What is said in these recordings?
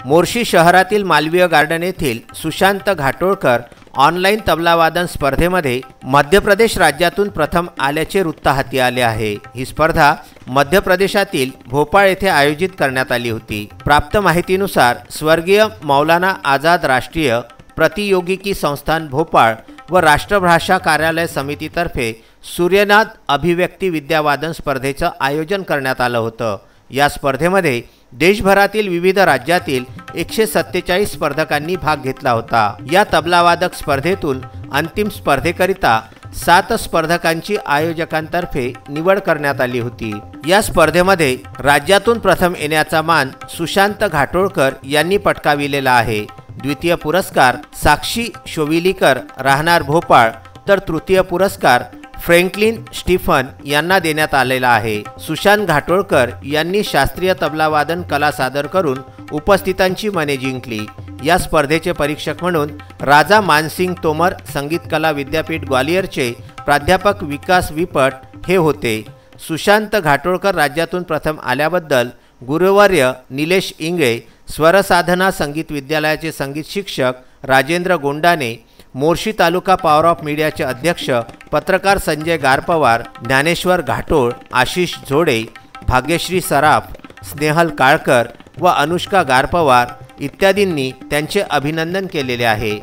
मोर्शी शहरातील मालवीय गार्डन येथील सुशांत घाटोळकर ऑनलाईन तबलावादन स्पर्धेमध्ये मध्य प्रदेश राज्यातून प्रथम आल्याचे वृत्त हाती आले आहे। ही स्पर्धा मध्य प्रदेशातील भोपाळ येथे आयोजित करण्यात आली होती। प्राप्त माहितीनुसार स्वर्गीय मौलाना आझाद राष्ट्रीय प्रतियोगिकी संस्थान भोपाळ व राष्ट्रभाषा कार्यालय समितीतर्फे सूर्यनाद अभिव्यक्ती विद्यावादन स्पर्धेचं आयोजन करण्यात आलं होतं। या स्पर्धेमध्ये देशभरातील विविध राज्यातील 147 स्पर्धकांनी भाग घेतला होता। या तबलावादक स्पर्धेतून अंतिम स्पर्धेकरिता 7 स्पर्धकांची आयोजकांतर्फे निवड करण्यात आली होती। या स्पर्धेमध्ये राज्यातून प्रथम येण्याचा मान सुशांत घाटोळकर यांनी पटकाविलेला आहे। द्वितीय पुरस्कार साक्षी शोविलीकर राहणार भोपाळ तर तृतीय पुरस्कार फ्रँकलिन स्टीफन यांना देण्यात आलेला आहे। सुशांत घाटोळकर यांनी शास्त्रीय तबलावादन कला सादर करून उपस्थितांची मने जिंकली। या स्पर्धेचे परीक्षक म्हणून राजा मानसिंग तोमर संगीत कला विद्यापीठ ग्वालियरचे प्राध्यापक विकास विपट हे होते। सुशांत घाटोळकर राज्यातून प्रथम आल्याबद्दल गुरुवर्य निलेश इंगळे, स्वरसाधना संगीत विद्यालयाचे संगीत शिक्षक राजेंद्र गोंडाने, मोर्शी तालुका पॉवर ऑफ मीडियाचे अध्यक्ष पत्रकार संजय गारपवार, ज्ञानेश्वर घाटोळ, आशिष जोडे, भाग्यश्री सराफ, स्नेहल काळकर व अनुष्का गारपवार इत्यादींनी त्यांचे अभिनंदन केलेले आहे।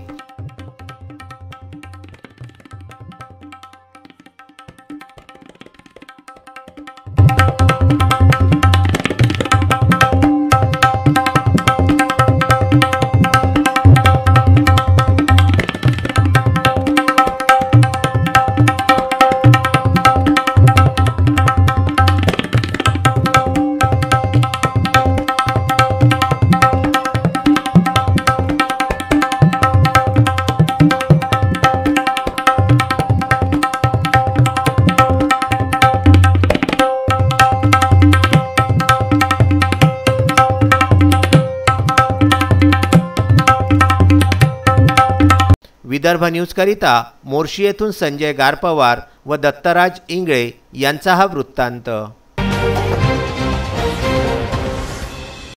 विदर्भ न्यूज करिता मोर्शी येथून संजय गारपवार व दत्तराज इंगळे यांचा हा वृत्तांत।